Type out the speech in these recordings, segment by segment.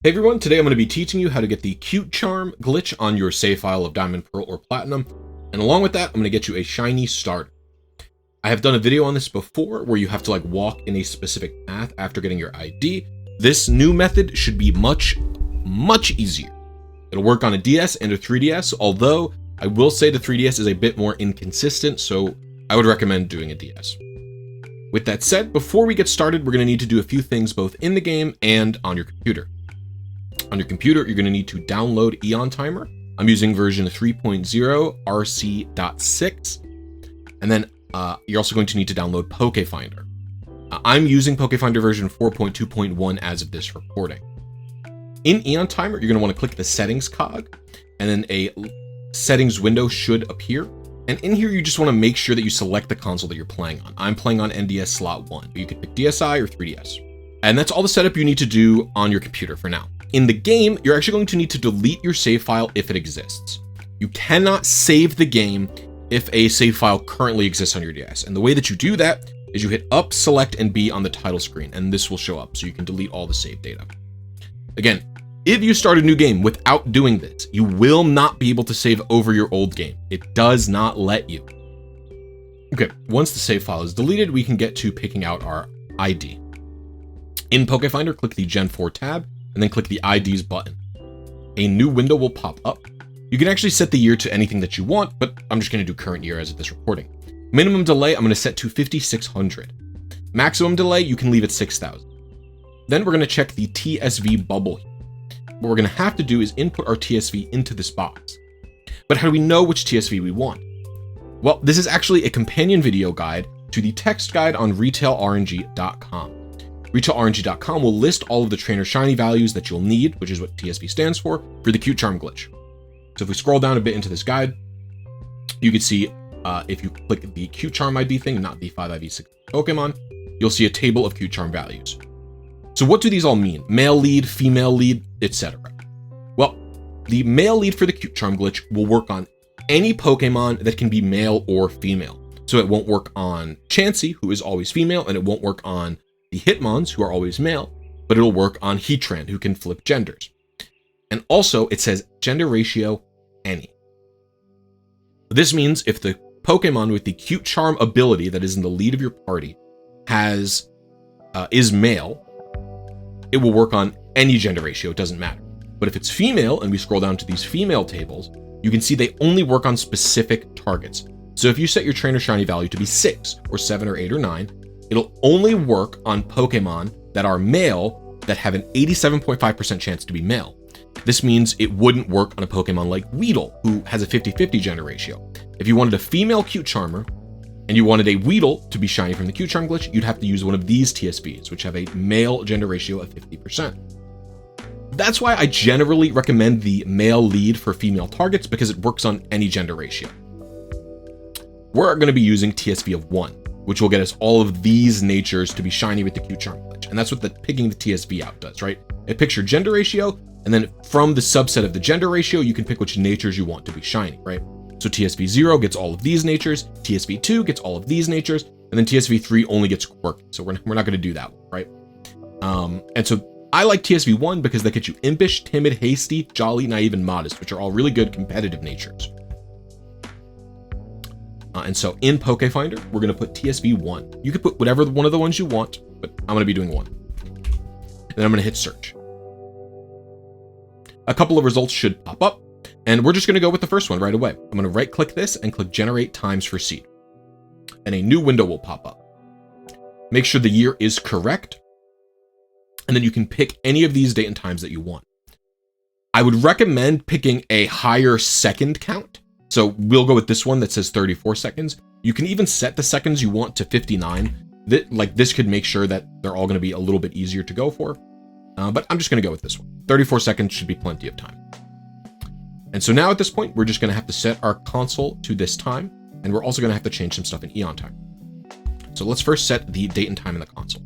Hey everyone, today I'm going to be teaching you how to get the cute charm glitch on your save file of Diamond, Pearl, or Platinum, and along with that, I'm going to get you a shiny start. I have done a video on this before where you have to walk in a specific path after getting your ID. This new method should be much easier. It'll work on a DS and a 3DS, although I will say the 3DS is a bit more inconsistent, so I would recommend doing a DS. With that said, before we get started, we're going to need to do a few things both in the game and on your computer. On your computer, you're going to need to download EonTimer. I'm using version 3.0 RC.6. And then you're also going to need to download PokeFinder. I'm using PokeFinder version 4.2.1 as of this recording. In EonTimer, you're going to want to click the settings cog, and then a settings window should appear. And in here, you just want to make sure that you select the console that you're playing on. I'm playing on NDS slot 1. You can pick DSi or 3DS. And that's all the setup you need to do on your computer for now. In the game, you're actually going to need to delete your save file if it exists. You cannot save the game if a save file currently exists on your DS. And the way that you do that is you hit up, select, and B on the title screen, and this will show up so you can delete all the save data. Again, if you start a new game without doing this, you will not be able to save over your old game. It does not let you. Okay, once the save file is deleted, we can get to picking out our ID. In PokeFinder, click the Gen 4 tab, and then click the IDs button. A new window will pop up. You can actually set the year to anything that you want, but I'm just going to do current year as of this recording. Minimum delay, I'm going to set to 5600. Maximum delay, you can leave at 6000. Then we're going to check the TSV bubble. What we're going to have to do is input our TSV into this box. But how do we know which TSV we want? Well, this is actually a companion video guide to the text guide on retailrng.com. RetailRNG.com will list all of the trainer shiny values that you'll need, which is what TSV stands for the cute charm glitch. So if we scroll down a bit into this guide, you can see if you click the cute charm ID thing, not the 5IV6 Pokemon, you'll see a table of cute charm values. So what do these all mean? Male lead, female lead, etc. Well, the male lead for the cute charm glitch will work on any Pokemon that can be male or female. So it won't work on Chansey, who is always female, and it won't work on the Hitmons, who are always male, but it'll work on Heatran, who can flip genders. And also, it says gender ratio any. This means if the Pokemon with the cute charm ability that is in the lead of your party is male, it will work on any gender ratio, it doesn't matter. But if it's female, and we scroll down to these female tables, you can see they only work on specific targets. So if you set your trainer shiny value to be 6 or 7 or 8 or 9, it'll only work on Pokemon that are male that have an 87.5% chance to be male. This means it wouldn't work on a Pokemon like Weedle, who has a 50-50 gender ratio. If you wanted a female cute charmer, and you wanted a Weedle to be shiny from the cute charm glitch, you'd have to use one of these TSVs, which have a male gender ratio of 50%. That's why I generally recommend the male lead for female targets, because it works on any gender ratio. We're going to be using TSV of 1. Which will get us all of these natures to be shiny with the cute charm glitch. And that's what picking the TSV out does, right? It picks your gender ratio, and then from the subset of the gender ratio, you can pick which natures you want to be shiny, right? So TSV 0 gets all of these natures, TSV 2 gets all of these natures, and then TSV 3 only gets quirky. So we're not going to do that one, right? And so I like TSV 1 because they get you impish, timid, hasty, jolly, naive, and modest, which are all really good competitive natures. And so in PokeFinder, we're going to put TSV 1. You could put whatever one of the ones you want, but I'm going to be doing 1. And then I'm going to hit search. A couple of results should pop up, and we're just going to go with the first one right away. I'm going to right click this and click generate times for seed. And a new window will pop up. Make sure the year is correct, and then you can pick any of these date and times that you want. I would recommend picking a higher second count. So we'll go with this one that says 34 seconds. You can even set the seconds you want to 59. This could make sure that they're all going to be a little bit easier to go for. But I'm just going to go with this one. 34 seconds should be plenty of time. And so now at this point, we're just going to have to set our console to this time. And we're also going to have to change some stuff in EonTimer. So let's first set the date and time in the console.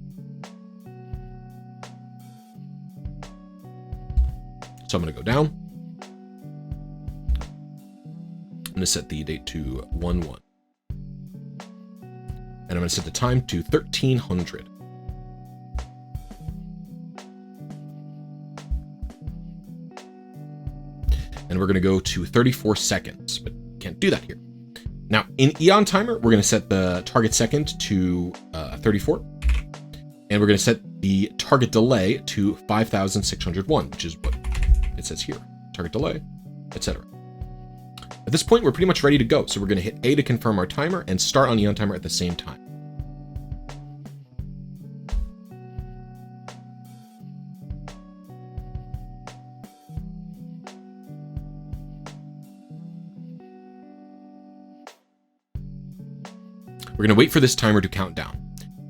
So I'm going to go down. I'm going to set the date to 1/1. And I'm going to set the time to 1300. and we're going to go to 34 seconds, but can't do that here. Now, in EonTimer, we're going to set the target second to 34, and we're going to set the target delay to 5,601, which is what it says here. Target delay, etc. At this point, we're pretty much ready to go, so we're going to hit A to confirm our timer and start on EonTimer at the same time. We're going to wait for this timer to count down.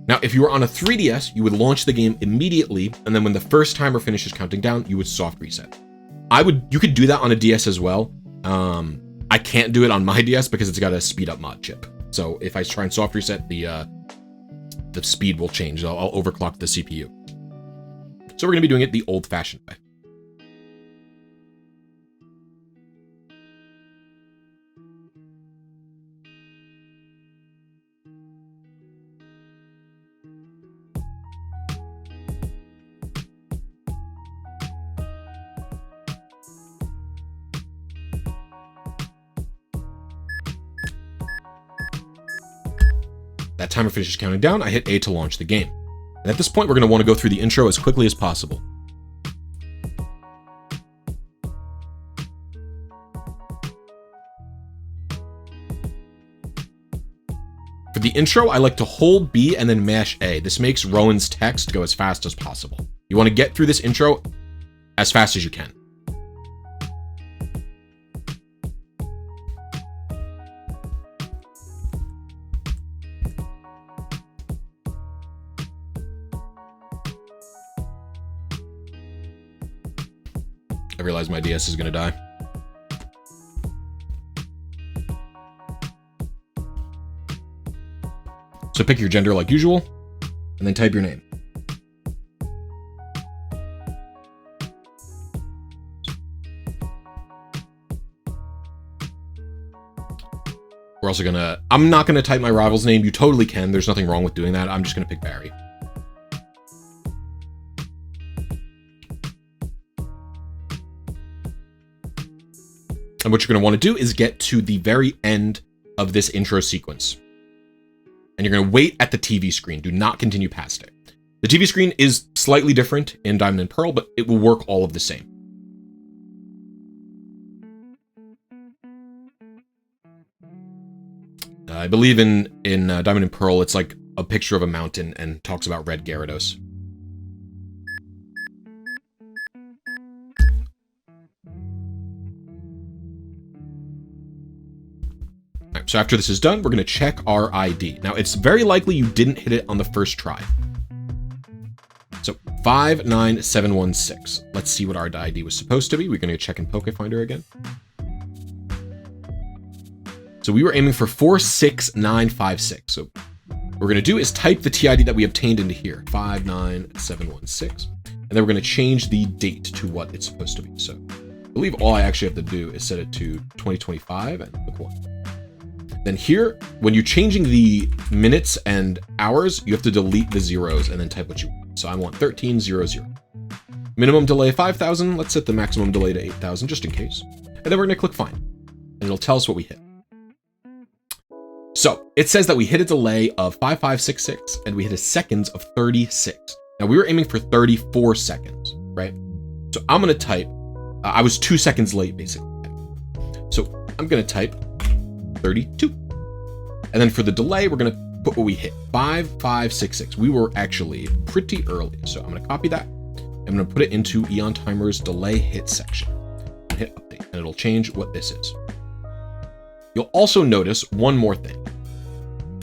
Now, if you were on a 3DS, you would launch the game immediately, and then when the first timer finishes counting down, you would soft reset. You could do that on a DS as well. I can't do it on my DS because it's got a speed up mod chip. So if I try and soft reset, the speed will change. I'll overclock the CPU. So we're going to be doing it the old-fashioned way. That timer finishes counting down, I hit A to launch the game. And at this point, we're going to want to go through the intro as quickly as possible. For the intro, I like to hold B and then mash A. This makes Rowan's text go as fast as possible. You want to get through this intro as fast as you can. I realize my DS is going to die. So pick your gender like usual, and then type your name. We're also I'm not gonna type my rival's name. You totally can. There's nothing wrong with doing that. I'm just gonna pick Barry. And what you're going to want to do is get to the very end of this intro sequence. And you're going to wait at the TV screen. Do not continue past it. The TV screen is slightly different in Diamond and Pearl, but it will work all of the same. I believe in Diamond and Pearl, it's like a picture of a mountain and talks about red Gyarados. So after this is done, we're going to check our ID. Now, it's very likely you didn't hit it on the first try. So 59716. Let's see what our ID was supposed to be. We're going to check in PokeFinder again. So we were aiming for 46956. So what we're going to do is type the TID that we obtained into here, 59716. And then we're going to change the date to what it's supposed to be. So I believe all I actually have to do is set it to 2025 and click 1. Then here, when you're changing the minutes and hours, you have to delete the zeros and then type what you want. So I want 1300. Minimum delay 5,000. Let's set the maximum delay to 8,000 just in case. And then we're going to click find. And it'll tell us what we hit. So it says that we hit a delay of 5566 and we hit a seconds of 36. Now we were aiming for 34 seconds, right? So I'm going to type, I was 2 seconds late basically. So I'm going to type 32. And then for the delay, we're going to put what we hit, 5566. We were actually pretty early. So I'm going to copy that. I'm going to put it into EonTimer's delay hit section and hit update, and it'll change what this is. You'll also notice one more thing,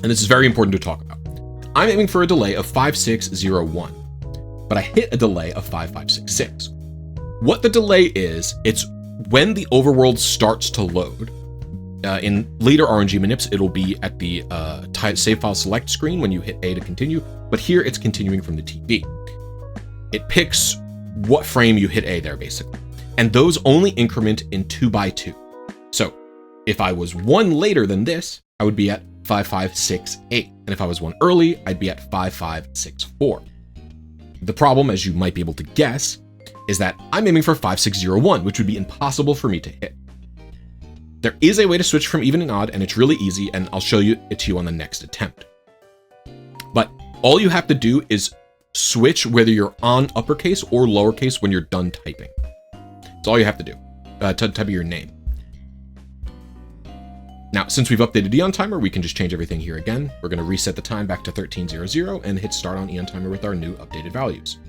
and this is very important to talk about. I'm aiming for a delay of 5601, but I hit a delay of 5566. What the delay is, it's when the overworld starts to load. In later RNG manips, it'll be at the save file select screen when you hit A to continue, but here it's continuing from the TV. It picks what frame you hit A there, basically. And those only increment in 2x2. So if I was 1 later than this, I would be at 5568. And if I was 1 early, I'd be at 5564. The problem, as you might be able to guess, is that I'm aiming for 5601, which would be impossible for me to hit. There is a way to switch from even and odd, and it's really easy, and I'll show it to you on the next attempt. But all you have to do is switch whether you're on uppercase or lowercase when you're done typing. That's all you have to do, to type your name. Now, since we've updated EonTimer, we can just change everything here again. We're going to reset the time back to 1300 and hit start on EonTimer with our new updated values.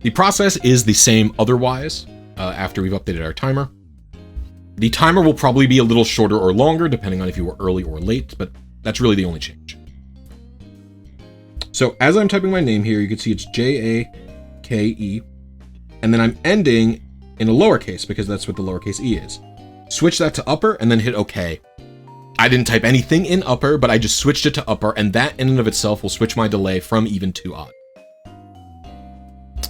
The process is the same otherwise after we've updated our timer. The timer will probably be a little shorter or longer depending on if you were early or late, but that's really the only change. So as I'm typing my name here, you can see it's J-A-K-E, and then I'm ending in a lowercase because that's what the lowercase e is. Switch that to upper and then hit OK. I didn't type anything in upper, but I just switched it to upper, and that in and of itself will switch my delay from even to odd.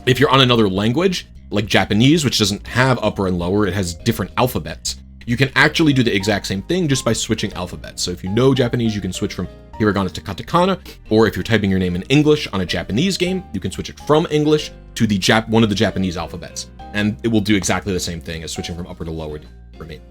If you're on another language, like Japanese, which doesn't have upper and lower, it has different alphabets, you can actually do the exact same thing just by switching alphabets. So if you know Japanese, you can switch from hiragana to katakana, or if you're typing your name in English on a Japanese game, you can switch it from English to the one of the Japanese alphabets, and it will do exactly the same thing as switching from upper to lower for me.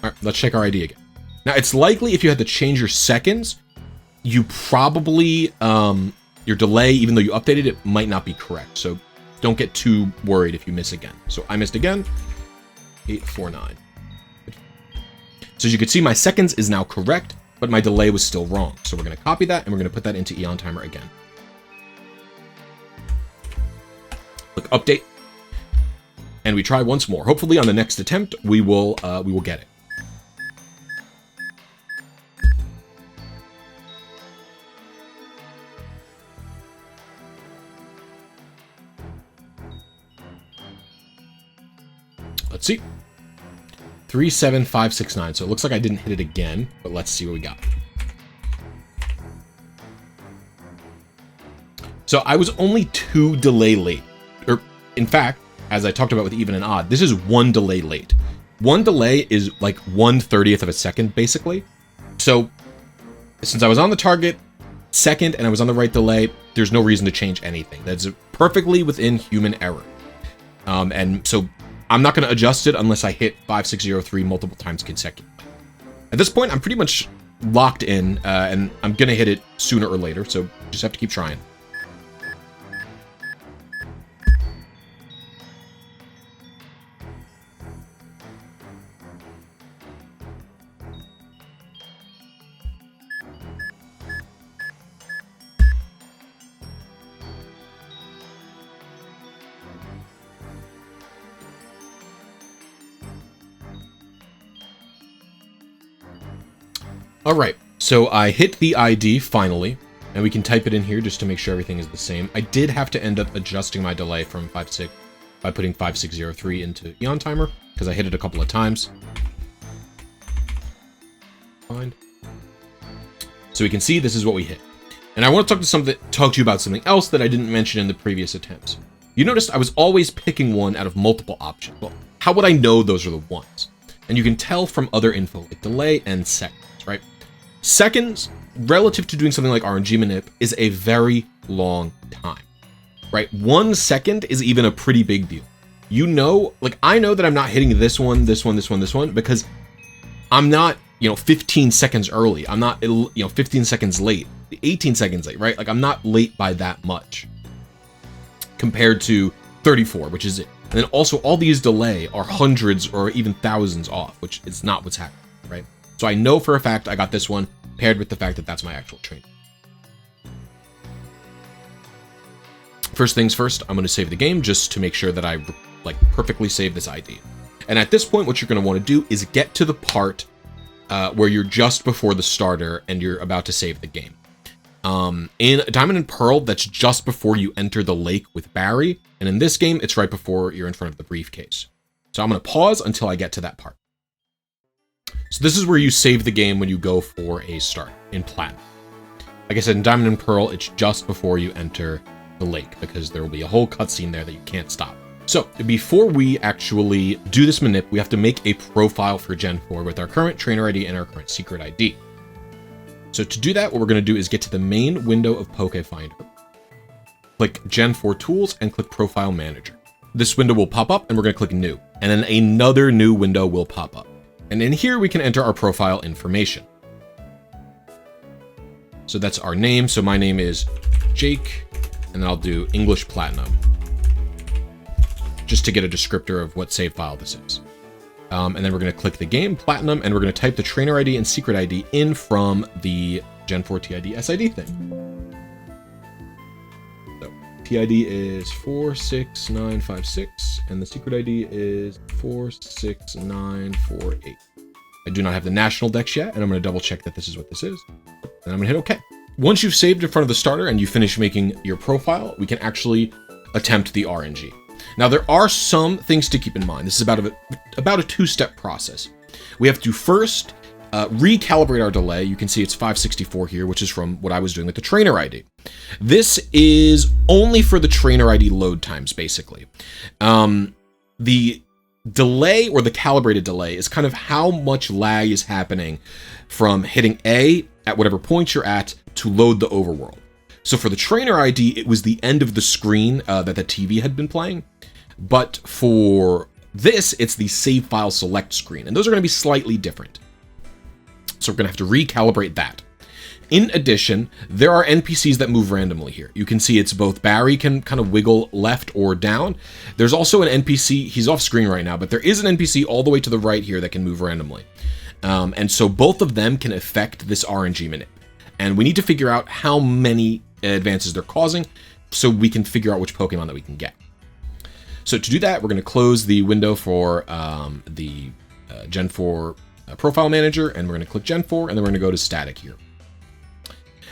All right, let's check our ID again. Now, it's likely if you had to change your seconds, you probably, your delay, even though you updated it, might not be correct. So don't get too worried if you miss again. So I missed again, 849. So as you can see, my seconds is now correct, but my delay was still wrong. So we're going to copy that, and we're going to put that into EonTimer again. Click update, and we try once more. Hopefully on the next attempt, we will get it. Let's see. 37569. So it looks like I didn't hit it again, but let's see what we got. So I was only 2 delay late. Or in fact, as I talked about with even and odd, this is 1 delay late. 1 delay is like 1/30th of a second, basically. So since I was on the target second and I was on the right delay, there's no reason to change anything. That's perfectly within human error. And so I'm not going to adjust it unless I hit 5603 multiple times consecutively. At this point, I'm pretty much locked in, and I'm going to hit it sooner or later, so just have to keep trying. All right, so I hit the ID finally, and we can type it in here just to make sure everything is the same. I did have to end up adjusting my delay from 56 by putting 5603 into EonTimer because I hit it a couple of times. Fine. So we can see this is what we hit. And I want to talk to you about something else that I didn't mention in the previous attempts. You noticed I was always picking one out of multiple options. Well, how would I know those are the ones? And you can tell from other info like delay and seconds, right? Seconds, relative to doing something like RNG manip, is a very long time, right? 1 second is even a pretty big deal. You know, like I know that I'm not hitting this one, because I'm not, 15 seconds early. I'm not, 15 seconds late, 18 seconds late, right? Like I'm not late by that much compared to 34, which is it. And then also all these delay are hundreds or even thousands off, which is not what's happening, right? So I know for a fact I got this one paired with the fact that that's my actual train. First things first, I'm going to save the game just to make sure that I perfectly save this ID. And at this point, what you're going to want to do is get to the part where you're just before the starter and you're about to save the game. In Diamond and Pearl, that's just before you enter the lake with Barry. And in this game, it's right before you're in front of the briefcase. So I'm going to pause until I get to that part. So this is where you save the game when you go for a start in Platinum. Like I said, in Diamond and Pearl, it's just before you enter the lake, because there will be a whole cutscene there that you can't stop. So before we actually do this manip, we have to make a profile for Gen 4 with our current trainer ID and our current secret ID. So to do that, what we're going to do is get to the main window of PokeFinder, click Gen 4 Tools, and click Profile Manager. This window will pop up, and we're going to click New, and then another new window will pop up. And in here, we can enter our profile information. So that's our name. So my name is Jake, and then I'll do English Platinum, just to get a descriptor of what save file this is. And then we're going to click the game, Platinum, and we're going to type the trainer ID and secret ID in from the Gen 4 TID SID thing. So TID is 46956, and the secret ID is 46948. I do not have the national dex yet, and I'm going to double check that this is what this is. And I'm going to hit OK. Once you've saved in front of the starter and you finish making your profile, we can actually attempt the RNG. Now, there are some things to keep in mind. This is about a two-step process. We have to first recalibrate our delay. You can see it's 564 here, which is from what I was doing with the trainer ID. This is only for the trainer ID load times, basically. The delay, or the calibrated delay, is kind of how much lag is happening from hitting A at whatever point you're at to load the overworld. So for the trainer ID, it was the end of the screen that the TV had been playing. But for this, it's the save file select screen. And those are going to be slightly different. So we're going to have to recalibrate that. In addition, there are NPCs that move randomly here. You can see it's both Barry can kind of wiggle left or down. There's also an NPC, he's off screen right now, but there is an NPC all the way to the right here that can move randomly. And so both of them can affect this RNG manip. And we need to figure out how many advances they're causing so we can figure out which Pokemon that we can get. So to do that, we're going to close the window for the Gen 4 Profile Manager, and we're going to click Gen 4, and then we're going to go to Static here.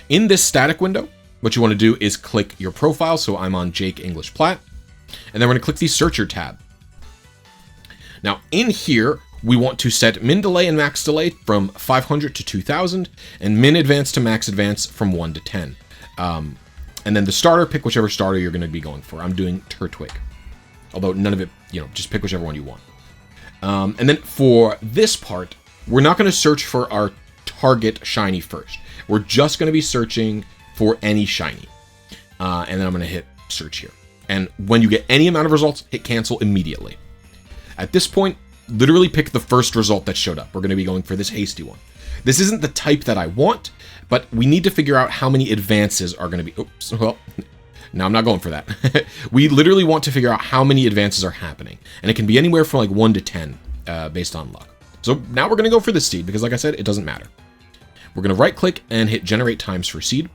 In this static window, what you want to do is click your profile, so I'm on Jake English Plat, and then we're going to click the Searcher tab. Now, in here, we want to set min delay and max delay from 500 to 2000, and min advance to max advance from 1 to 10. And then the starter, pick whichever starter you're going to be going for. I'm doing Turtwig. Although none of it, just pick whichever one you want. And then for this part, we're not going to search for our target shiny first. We're just going to be searching for any shiny. And then I'm going to hit search here. And when you get any amount of results, hit cancel immediately. At this point, literally pick the first result that showed up. We're going to be going for this hasty one. This isn't the type that I want, but we need to figure out how many advances are going to be... Oops, well, no, I'm not going for that. We literally want to figure out how many advances are happening. And it can be anywhere from like 1 to 10 based on luck. So now we're going to go for the seed because, like I said, it doesn't matter. We're going to right click and hit generate times for seed.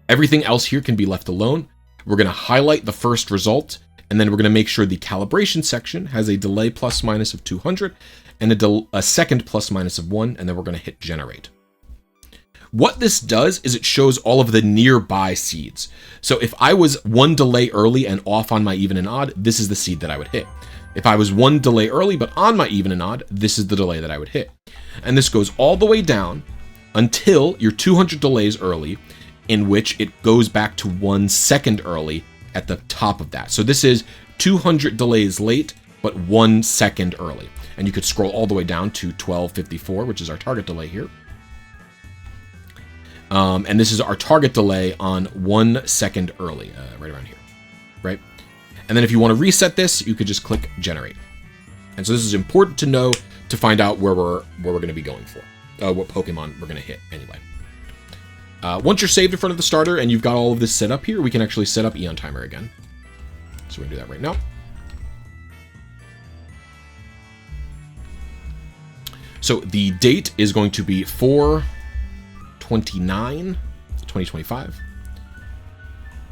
Everything else here can be left alone. We're going to highlight the first result, and then we're going to make sure the calibration section has a delay plus minus of 200 and a second plus minus of 1, and then we're going to hit generate. What this does is it shows all of the nearby seeds. So if I was 1 delay early and off on my even and odd, this is the seed that I would hit. If I was 1 delay early but on my even and odd, this is the delay that I would hit. And this goes all the way down until you're 200 delays early, in which it goes back to 1 second early at the top of that. So this is 200 delays late, but 1 second early. And you could scroll all the way down to 1254, which is our target delay here. And this is our target delay on 1 second early, right around here, right? And then if you want to reset this, you could just click generate. And so this is important to know to find out where we're going to be going for, what Pokemon we're going to hit anyway. Once you're saved in front of the starter and you've got all of this set up here, we can actually set up EonTimer again. So we're going to do that right now. So the date is going to be 4/29/2025.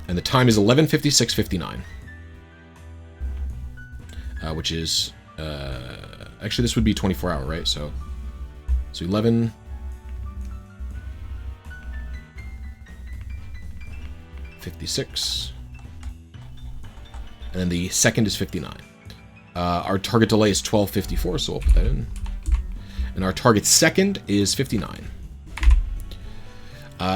And the time is 11:56:59. Which is, actually this would be 24-hour, right? So 11:56. And then the second is 59. Our target delay is 12:54, so we'll put that in. And our target second is 59.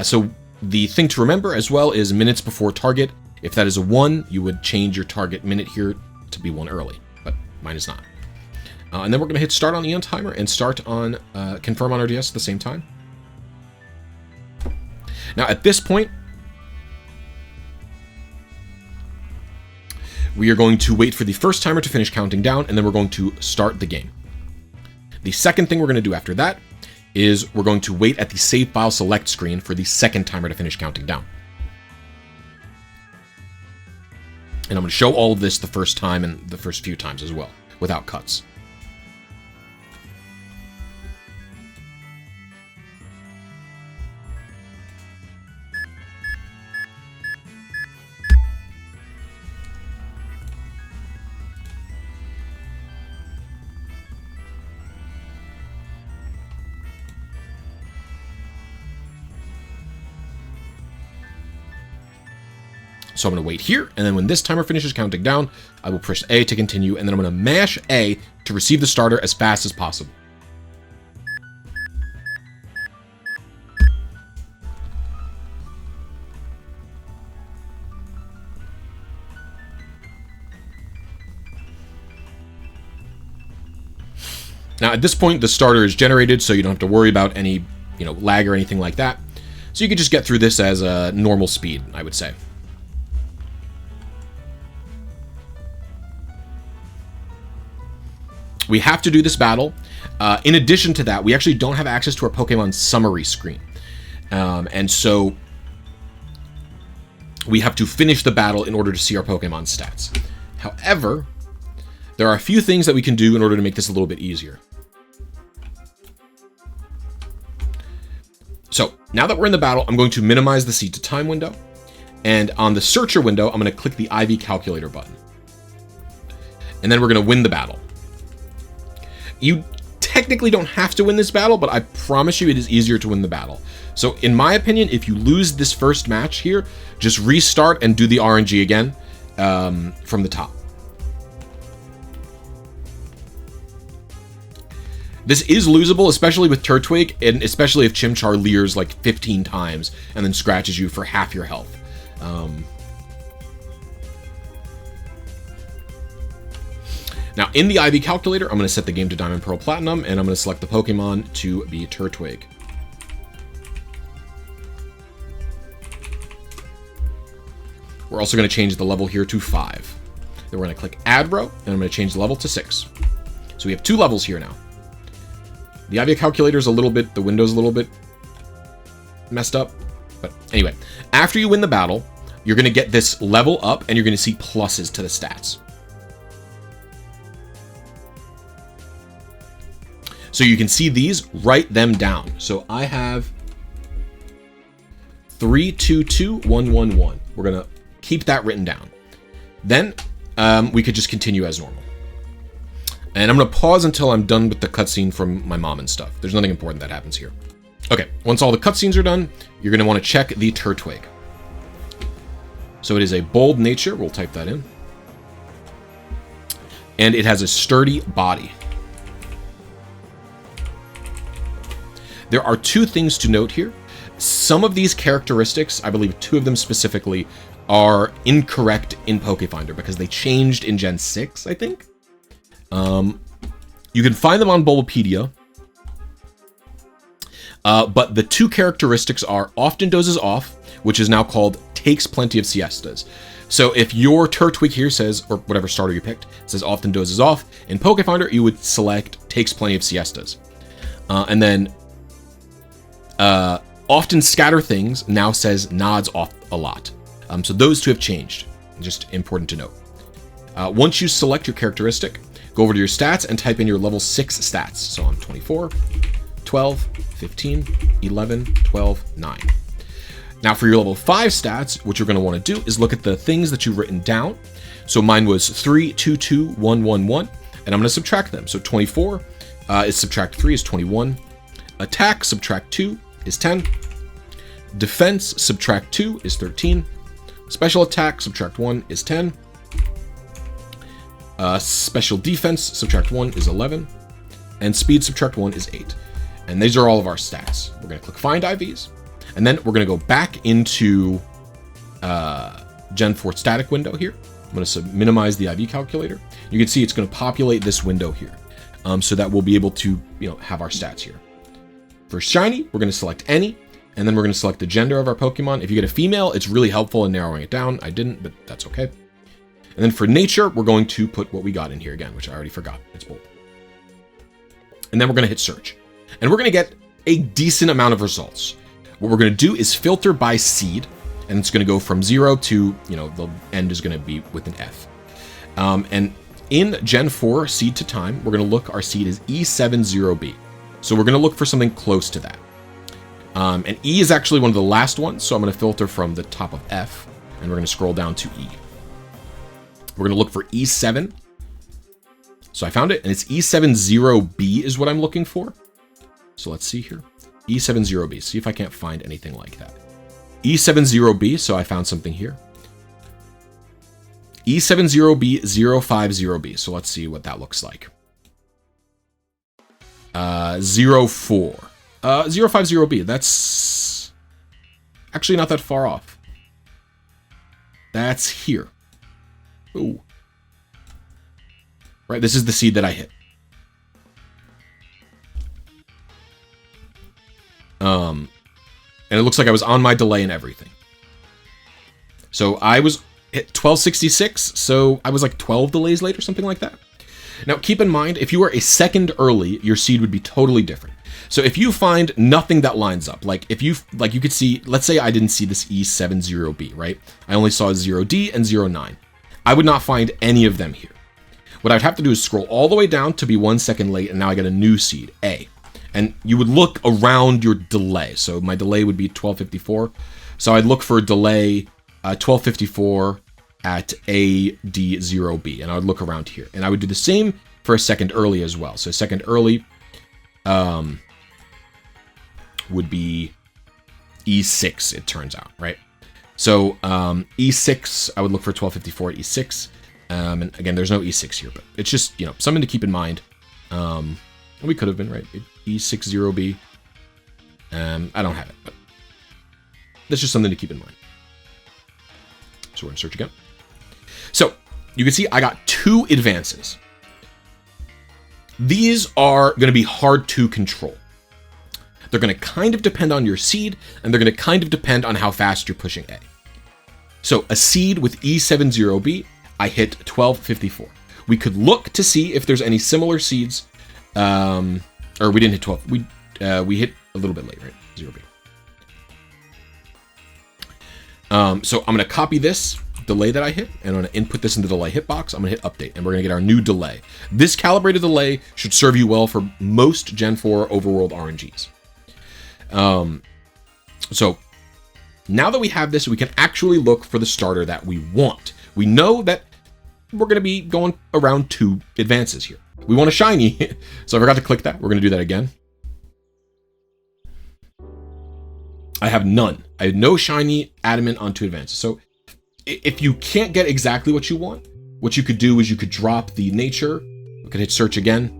So the thing to remember as well is minutes before target. If that is a 1, you would change your target minute here to be 1 early, but mine is not. And then we're going to hit start on EonTimer and start on confirm on RDS at the same time. Now at this point, we are going to wait for the first timer to finish counting down, and then we're going to start the game. The second thing we're going to do after that is we're going to wait at the save file select screen for the second timer to finish counting down. And I'm going to show all of this the first time and the first few times as well, without cuts. So I'm going to wait here, and then when this timer finishes counting down, I will press A to continue, and then I'm going to mash A to receive the starter as fast as possible. Now at this point, the starter is generated, so you don't have to worry about any, lag or anything like that. So you could just get through this as a normal speed, I would say. We have to do this battle. In addition to that, we actually don't have access to our Pokemon summary screen. And so we have to finish the battle in order to see our Pokemon stats. However, there are a few things that we can do in order to make this a little bit easier. So now that we're in the battle, I'm going to minimize the seed to time window. And on the searcher window, I'm going to click the IV calculator button. And then we're going to win the battle. You technically don't have to win this battle, but I promise you it is easier to win the battle. So in my opinion, if you lose this first match here, just restart and do the RNG again from the top. This is losable, especially with Turtwig, and especially if Chimchar leers like 15 times and then scratches you for half your health. Now, in the IV calculator, I'm going to set the game to Diamond, Pearl, Platinum, and I'm going to select the Pokemon to be Turtwig. We're also going to change the level here to 5. Then we're going to click Add Row, and I'm going to change the level to 6. So we have 2 levels here now. The IV calculator is a little bit, the window's a little bit messed up. But anyway, after you win the battle, you're going to get this level up, and you're going to see pluses to the stats. So you can see these, write them down. So I have 322111. We're going to keep that written down. Then we could just continue as normal. And I'm going to pause until I'm done with the cutscene from my mom and stuff. There's nothing important that happens here. Okay, once all the cutscenes are done, you're going to want to check the Turtwig. So it is a bold nature. We'll type that in. And it has a sturdy body. There are 2 things to note here. Some of these characteristics, I believe 2 of them specifically, are incorrect in PokeFinder because they changed in Gen 6, I think. You can find them on Bulbapedia. But the 2 characteristics are often dozes off, which is now called takes plenty of siestas. So if your Turtwig here says, or whatever starter you picked, says often dozes off, in PokeFinder you would select takes plenty of siestas. And then often scatter things now says nods off a lot. So those 2 have changed. Just important to note. Once you select your characteristic, go over to your stats and type in your level 6 stats. So I'm 24, 12, 15, 11, 12, 9. Now for your level 5 stats, what you're going to want to do is look at the things that you've written down. So mine was 3, 2, 2, 1, 1, 1, and I'm going to subtract them. So 24 is subtract 3 is 21. Attack, subtract 2 is 10. Defense, subtract 2 is 13. Special attack, subtract 1 is 10. Special defense, subtract 1 is 11. and speed subtract 1 is 8. And these are all of our stats. We're going to click Find IVs, and then we're going to go back into Gen 4 static window here. I'm going to minimize the IV calculator. You can see it's going to populate this window here, so that we'll be able to have our stats here. For shiny, we're going to select any, and then we're going to select the gender of our Pokemon. If you get a female, it's really helpful in narrowing it down. I didn't, but that's okay. And then for nature, we're going to put what we got in here again, which I already forgot. It's bold. And then we're going to hit search. And we're going to get a decent amount of results. What we're going to do is filter by seed, and it's going to go from 0 to, the end is going to be with an F. And in Gen 4 seed to time, we're going to look, our seed is E70B. So we're going to look for something close to that. And E is actually one of the last ones, so I'm going to filter from the top of F, and we're going to scroll down to E. We're going to look for E7. So I found it, and it's E70B is what I'm looking for. So let's see here. E70B. See if I can't find anything like that. E70B, so I found something here. E70B050B. So let's see what that looks like. 04. 050B. That's actually not that far off. That's here. Ooh. Right, this is the seed that I hit. And it looks like I was on my delay and everything. So I was hit 1266, so I was like 12 delays late or something like that. Now, keep in mind, if you were a second early, your seed would be totally different. So if you find nothing that lines up, like if you could see, let's say I didn't see this E70B, right? I only saw 0D and 09. I would not find any of them here. What I'd have to do is scroll all the way down to be 1 second late, and now I get a new seed, A. And you would look around your delay. So my delay would be 1254. So I'd look for delay 1254 at AD0B, and I would look around here. And I would do the same for a second early as well. So second early would be E6, it turns out, right? So E6, I would look for 1254 at E6. And again, there's no E6 here, but it's just, something to keep in mind. We could have been, right? E60B. I don't have it, but that's just something to keep in mind. So we're going to search again. So you can see I got 2 advances. These are going to be hard to control. They're going to kind of depend on your seed, and they're going to kind of depend on how fast you're pushing A. So a seed with E70B, I hit 1254. We could look to see if there's any similar seeds. Or we didn't hit 12. We hit a little bit late, right? 0B. So I'm going to copy this delay that I hit, and I'm going to input this into the delay hitbox. I'm going to hit update, and we're going to get our new delay. This calibrated delay should serve you well for most Gen 4 overworld RNGs. So now that we have this, we can actually look for the starter that we want. We know that we're going to be going around 2 advances here. We want a shiny, so I forgot to click that. We're going to do that again. I have none. I have no shiny adamant on 2 advances. So if you can't get exactly what you want, what you could do is you could drop the nature. We could hit search again.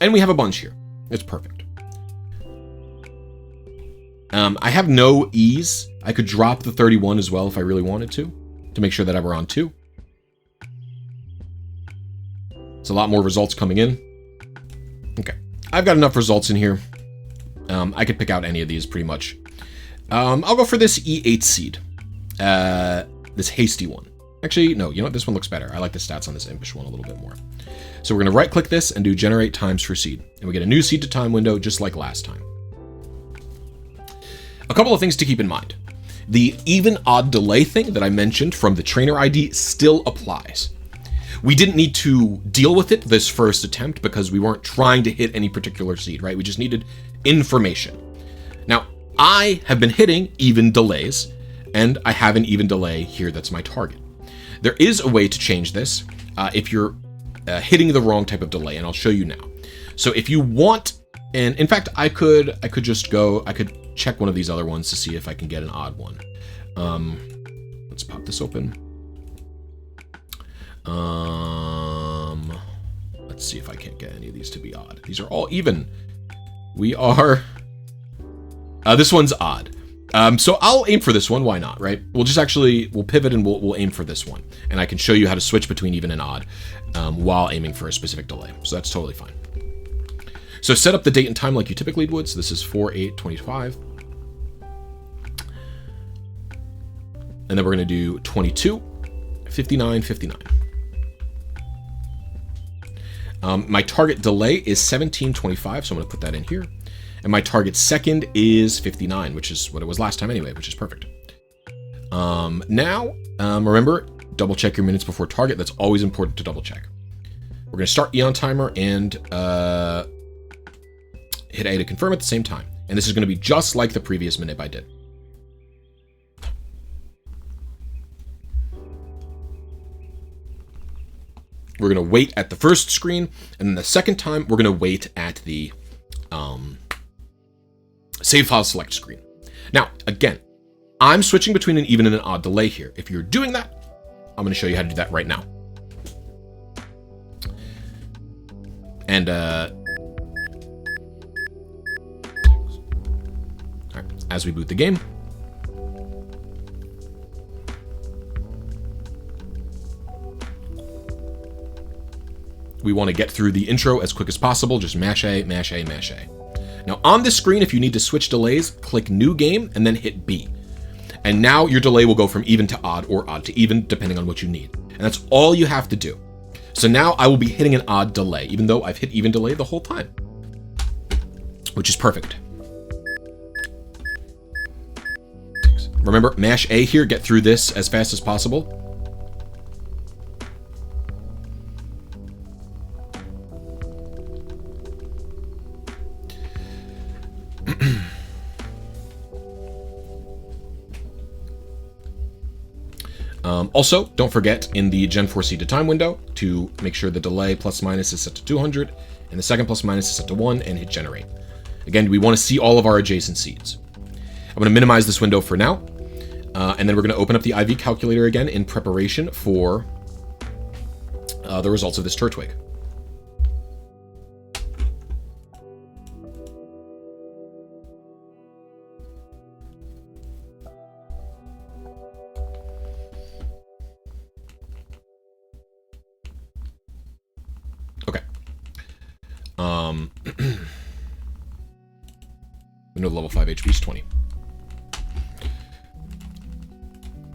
And we have a bunch here. It's perfect. I have no E's. I could drop the 31 as well if I really wanted to make sure that I were on 2. It's a lot more results coming in. Okay. I've got enough results in here. I could pick out any of these pretty much. I'll go for this E8 seed. This hasty one. Actually, no, you know what? This one looks better. I like the stats on this impish one a little bit more. So we're going to right click this and do generate times for seed. And we get a new seed to time window just like last time. A couple of things to keep in mind. The even odd delay thing that I mentioned from the trainer ID still applies. We didn't need to deal with it this first attempt because we weren't trying to hit any particular seed, right? We just needed information. Now, I have been hitting even delays, and I have an even delay here that's my target. There is a way to change this if you're hitting the wrong type of delay, and I'll show you now. So if you want, and in fact, I could just go, I could check one of these other ones to see if I can get an odd one. Let's Let's Let's see if I can't get any of these to be odd. These are all even. We are... this one's odd. So I'll aim for this one. Why not, right? We'll pivot and we'll aim for this one. And I can show you how to switch between even and odd while aiming for a specific delay. So that's totally fine. So set up the date and time like you typically would. So this is 4/8/25. And then we're going to do 22/59/59. My target delay is 17:25, so I'm going to put that in here. And my target second is 59, which is what it was last time anyway, which is perfect. Now, remember, double check your minutes before target. That's always important to double check. We're going to start EonTimer and hit A to confirm at the same time. And this is going to be just like the previous manip I did. We're going to wait at the first screen, and then the second time, we're going to wait at the save file select screen. Now, again, I'm switching between an even and an odd delay here. If you're doing that, I'm going to show you how to do that right now. And, all right, as we boot the game, we want to get through the intro as quick as possible. Just mash A, mash A, mash A. Now on this screen, if you need to switch delays, click New Game and then hit B. And now your delay will go from even to odd or odd to even, depending on what you need. And that's all you have to do. So now I will be hitting an odd delay, even though I've hit even delay the whole time, which is perfect. Remember, mash A here, get through this as fast as possible. Also, don't forget in the Gen 4 seed to time window to make sure the delay plus minus is set to 200 and the second plus minus is set to 1 and hit generate. Again, we want to see all of our adjacent seeds. I'm going to minimize this window for now, and then we're going to open up the IV calculator again in preparation for the results of this turtwig. We know the level 5 HP is 20.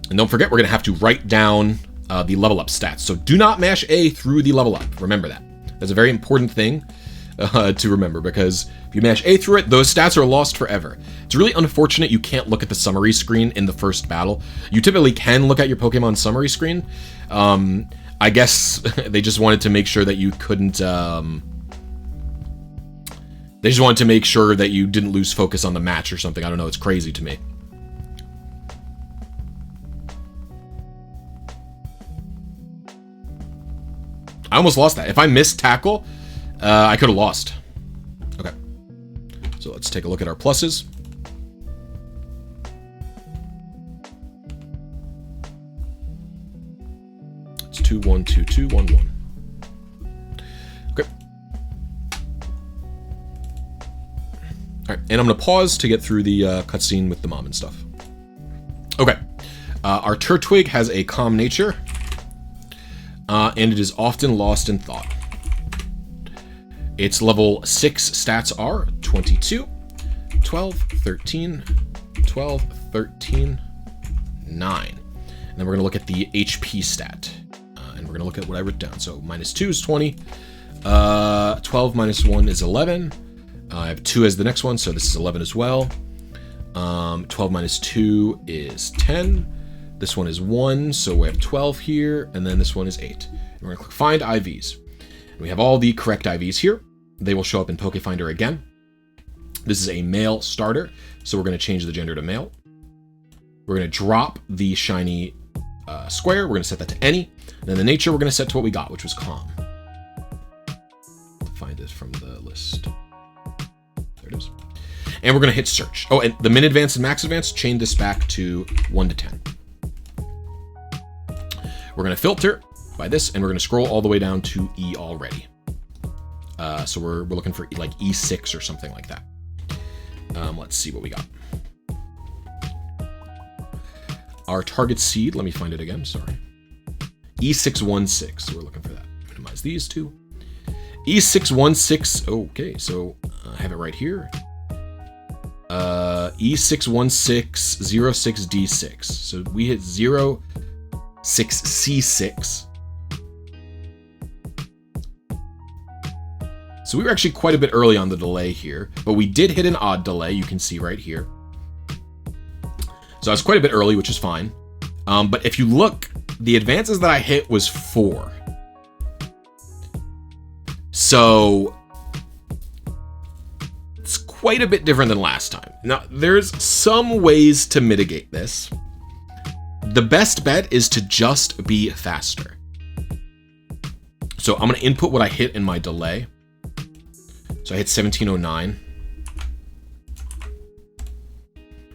And don't forget, we're going to have to write down the level up stats. So do not mash A through the level up. Remember that. That's a very important thing to remember, because if you mash A through it, those stats are lost forever. It's really unfortunate you can't look at the summary screen in the first battle. You typically can look at your Pokemon summary screen. I guess they just wanted to make sure that you couldn't... They just wanted to make sure that you didn't lose focus on the match or something. I don't know. It's crazy to me. I almost lost that. If I missed tackle, I could have lost. Okay. So let's take a look at our pluses. It's 2, 1, 2, 2, 1, 1. All right, and I'm going to pause to get through the cutscene with the mom and stuff. Okay, our turtwig has a calm nature, and it is often lost in thought. Its level 6 stats are 22, 12, 13, 12, 13, 9. And then we're going to look at the HP stat, and we're going to look at what I wrote down. So minus 2 is 20, 12 minus 1 is 11. I have 2 as the next one, so this is 11 as well. 12 minus 2 is 10. This one is 1, so we have 12 here, and then this one is 8. And we're going to click Find IVs. And we have all the correct IVs here. They will show up in PokeFinder again. This is a male starter, so we're going to change the gender to male. We're going to drop the shiny square. We're going to set that to any. And then the nature we're going to set to what we got, which was calm. Find it from the list. There it is. And we're going to hit search. Oh, and the min advance and max advance, chain this back to 1 to 10. We're going to filter by this, and we're going to scroll all the way down to E already. So we're looking for like E6 or something like that. Let's see what we got. Our target seed, let me find it again, sorry. E616, so we're looking for that. Minimize these two. E616, okay, so I have it right here. E61606D6. So we hit 06C6. So we were actually quite a bit early on the delay here, but we did hit an odd delay, you can see right here. So I was quite a bit early, which is fine. But if you look, the advances that I hit was 4. So it's quite a bit different than last time. Now, there's some ways to mitigate this. The best bet is to just be faster. So I'm going to input what I hit in my delay. So I hit 1709.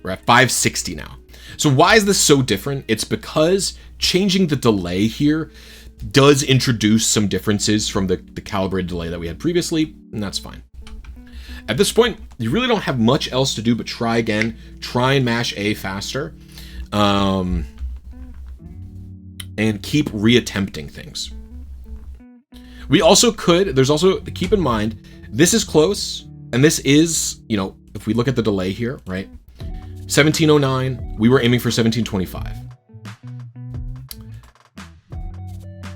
We're at 560 now. So why is this so different? It's because changing the delay here does introduce some differences from the calibrated delay that we had previously, and that's fine. At this point, you really don't have much else to do but try again, try and mash A faster, and keep reattempting things. We also could, there's also, keep in mind, this is close, and this is, you know, if we look at the delay here, right? 1709, we were aiming for 1725.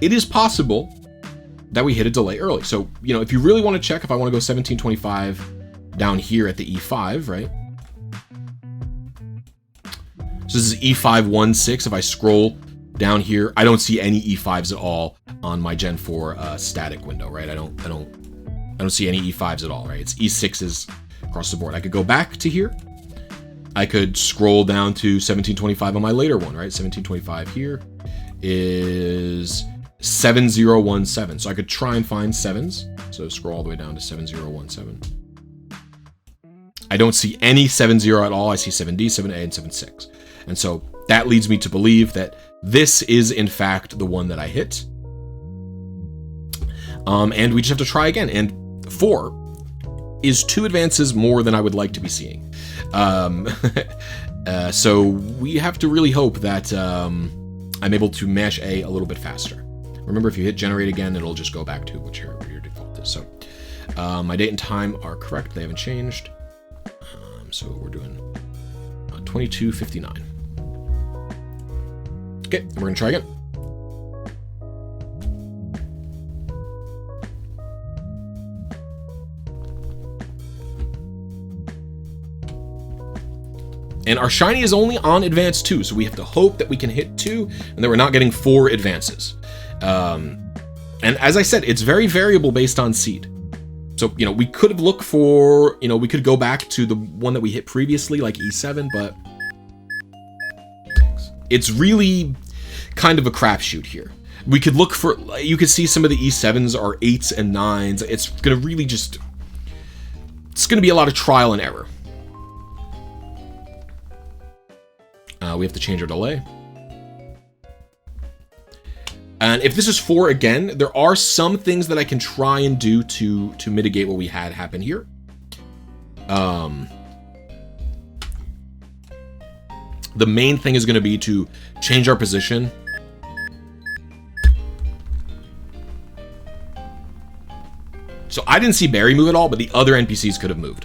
It is possible that we hit a delay early. So, you know, if you really want to check if I want to go 1725 down here at the E5, right? So this is E516. If I scroll down here, I don't see any E5s at all on my Gen 4 static window, right? I don't see any E5s at all, right? It's E6s across the board. I could go back to here. I could scroll down to 1725 on my later one, right? 1725 here is 7017. So I could try and find 7s. So scroll all the way down to 7017. I don't see any 70 at all. I see 7D, 7A, and 76. And so that leads me to believe that this is in fact the one that I hit. And we just have to try again. And 4 is 2 advances more than I would like to be seeing. So we have to really hope that I'm able to mash A little bit faster. Remember, if you hit generate again, it'll just go back to what your default is. So my date and time are correct. They haven't changed. So we're doing 22:59. Okay, we're going to try again. And our shiny is only on advance 2, so we have to hope that we can hit 2 and that we're not getting 4 advances. And as I said, it's very variable based on seed. So, you know, we could have looked for, you know, we could go back to the one that we hit previously, like E7, but it's really kind of a crapshoot here. We could look for, you could see some of the E7s are 8s and 9s. It's going to really just, it's going to be a lot of trial and error. We have to change our delay. And if this is 4 again, there are some things that I can try and do to mitigate what we had happen here. The main thing is going to be to change our position. So I didn't see Barry move at all, but the other NPCs could have moved.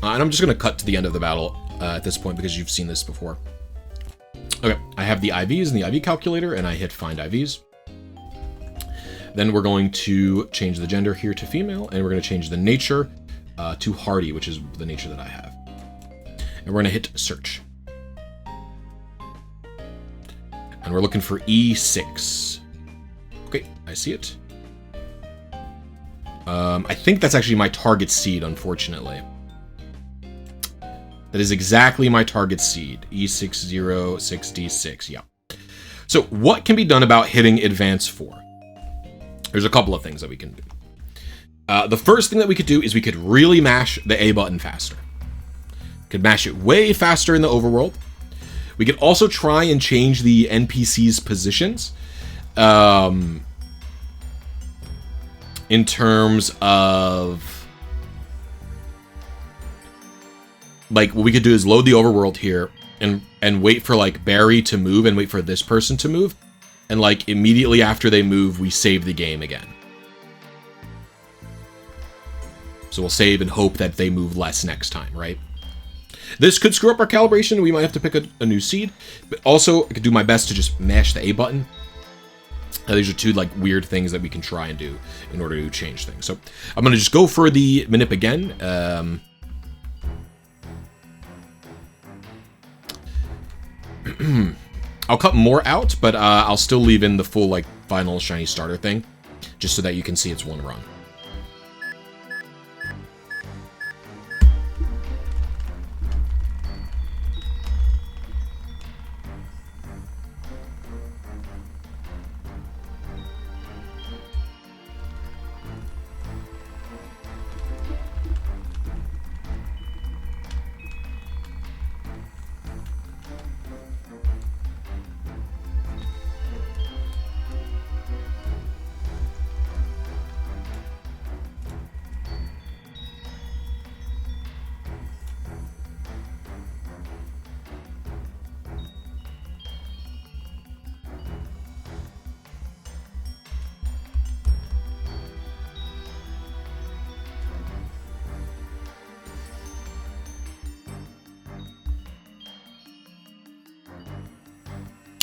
And I'm just going to cut to the end of the battle at this point because you've seen this before. Okay, I have the IVs and the IV calculator, and I hit find IVs. Then we're going to change the gender here to female, and we're going to change the nature to hardy, which is the nature that I have. And we're going to hit search. And we're looking for E6. Okay, I see it. I think that's actually my target seed, unfortunately. That is exactly my target seed, E606D6, yeah. So what can be done about hitting Advance 4? There's a couple of things that we can do. The first thing that we could do is we could really mash the A button faster. Could mash it way faster in the overworld. We could also try and change the NPC's positions. In terms of, like, what we could do is load the overworld here and wait for, like, Barry to move and wait for this person to move. And, like, immediately after they move, we save the game again. So we'll save and hope that they move less next time, right? This could screw up our calibration. We might have to pick a new seed. But also, I could do my best to just mash the A button. These are two, like, weird things that we can try and do in order to change things. So I'm going to just go for the manip again. I'll cut more out, but I'll still leave in the full, like, final shiny starter thing, just so that you can see it's one run.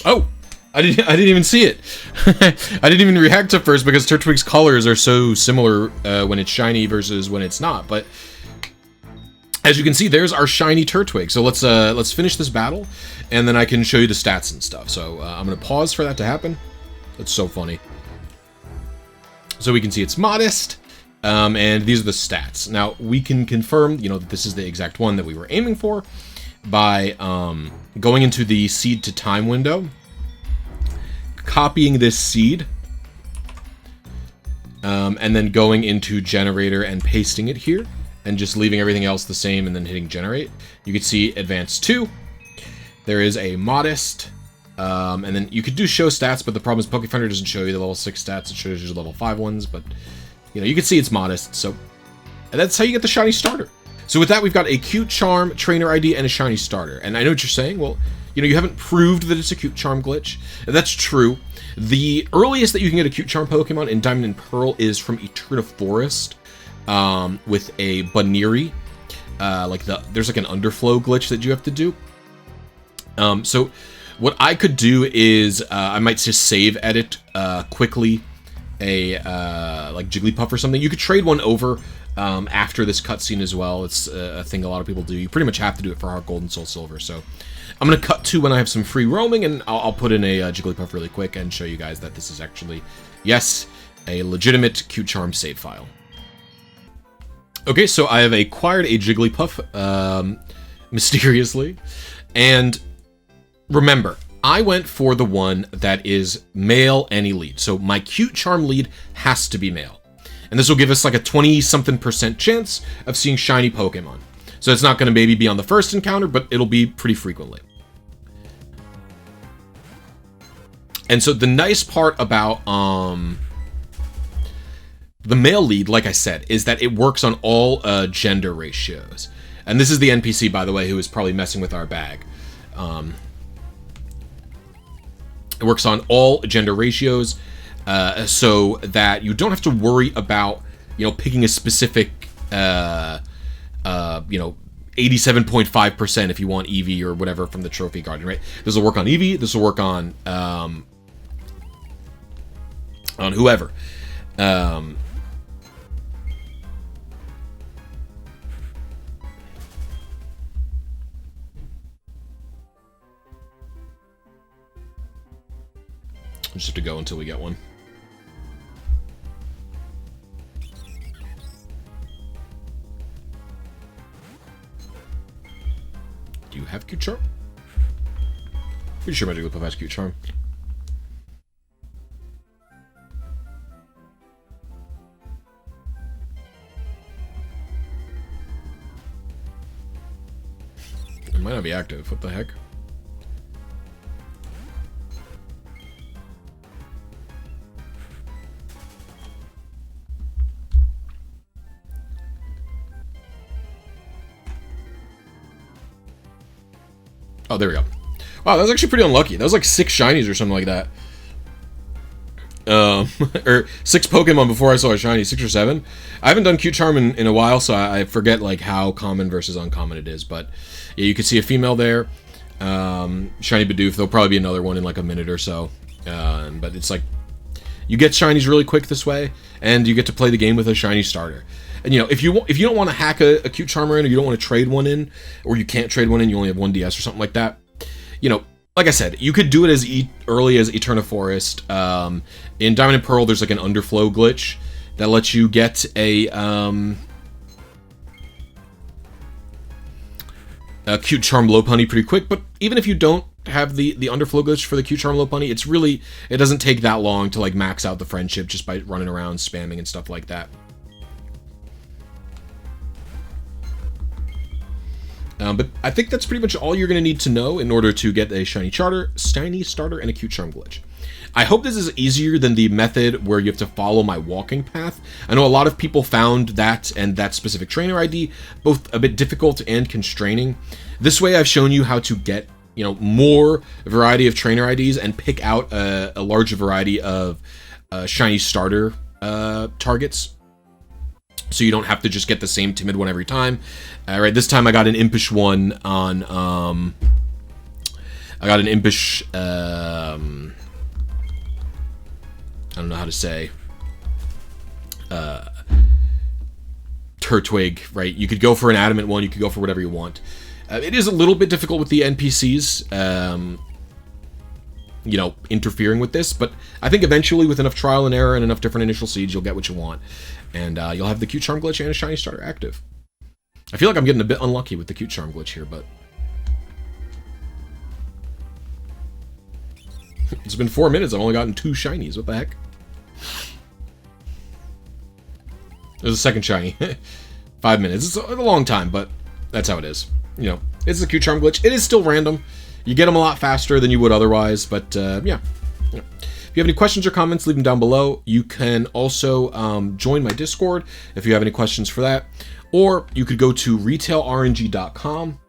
Oh, I didn't even see it. I didn't even react to first because Turtwig's colors are so similar when it's shiny versus when it's not. But as you can see, there's our shiny Turtwig. So let's finish this battle, and then I can show you the stats and stuff. So I'm gonna pause for that to happen. That's so funny. So we can see it's modest, and these are the stats. Now we can confirm, you know, that this is the exact one that we were aiming for by going into the seed to time window, copying this seed, and then going into generator and pasting it here, and just leaving everything else the same and then hitting generate. You can see advanced 2. There is a modest, and then you could do show stats, but the problem is PokeFinder doesn't show you the level 6 stats, it shows you the level 5 ones, but you know, you can see it's modest, so and that's how you get the shiny starter. So with that, we've got a cute charm, trainer ID, and a shiny starter. And I know what you're saying, well, you know, you haven't proved that it's a cute charm glitch. And that's true. The earliest that you can get a cute charm Pokemon in Diamond and Pearl is from Eterna Forest, with a Baniri. There's like an underflow glitch that you have to do. So what I could do is, I might just save edit, quickly like Jigglypuff or something. You could trade one over after this cutscene as well. It's a thing a lot of people do. You pretty much have to do it for Heart Gold and Soul Silver. So I'm going to cut to when I have some free roaming, and I'll put in a Jigglypuff really quick and show you guys that this is actually, yes, a legitimate cute charm save file. Okay, so I have acquired a Jigglypuff, mysteriously, and remember, I went for the one that is male and elite. So my cute charm lead has to be male. And this will give us like a 20-something% chance of seeing shiny Pokemon. So it's not going to maybe be on the first encounter, but it'll be pretty frequently. And so the nice part about the male lead, like I said, is that it works on all gender ratios. And this is the NPC, by the way, who is probably messing with our bag. It works on all gender ratios. So that you don't have to worry about, you know, picking a specific, you know, 87.5% if you want Eevee or whatever from the Trophy Garden, right? This will work on Eevee. This will work on whoever. Just have to go until we get one. Do you have cute charm? Pretty sure my Jigglypuff has cute charm. It might not be active. What the heck? Oh, there we go. Wow, that was actually pretty unlucky. That was like 6 shinies or something like that. Or 6 Pokemon before I saw a shiny, 6 or 7. I haven't done Cute Charm in a while, so I forget like how common versus uncommon it is. But yeah, you can see a female there. Shiny Bidoof. There'll probably be another one in like a minute or so. But it's like you get shinies really quick this way, and you get to play the game with a shiny starter. And you know, if you don't want to hack a Cute Charmer in, or you don't want to trade one in, or you can't trade one in, you only have 1 DS or something like that. You know, like I said, you could do it as early as Eterna Forest. In Diamond and Pearl, there's like an underflow glitch that lets you get a Cute Charm Lopunny pretty quick. But even if you don't have the underflow glitch for the Cute Charm Lopunny, it doesn't take that long to like max out the friendship just by running around spamming and stuff like that. But I think that's pretty much all you're going to need to know in order to get a shiny starter, and a Cute Charm glitch. I hope this is easier than the method where you have to follow my walking path. I know a lot of people found that and that specific trainer ID both a bit difficult and constraining. This way I've shown you how to get, you know, more variety of trainer IDs and pick out a larger variety of shiny starter targets. So you don't have to just get the same timid one every time. Alright, this time I got an impish one on, I got an impish, I don't know how to say, Turtwig, right? You could go for an adamant one, you could go for whatever you want. It is a little bit difficult with the NPCs, you know, interfering with this, but I think eventually with enough trial and error and enough different initial seeds, you'll get what you want. And you'll have the Cute Charm glitch and a shiny starter active. I feel like I'm getting a bit unlucky with the Cute Charm glitch here, but it's been 4 minutes. I've only gotten 2 shinies. What the heck? There's a second shiny. 5 minutes. It's a long time, but that's how it is. You know, it's a Cute Charm glitch. It is still random. You get them a lot faster than you would otherwise, but yeah. If you have any questions or comments, leave them down below. You can also join my Discord if you have any questions for that. Or you could go to retailrng.com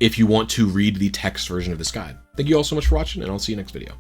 if you want to read the text version of this guide. Thank you all so much for watching, and I'll see you next video.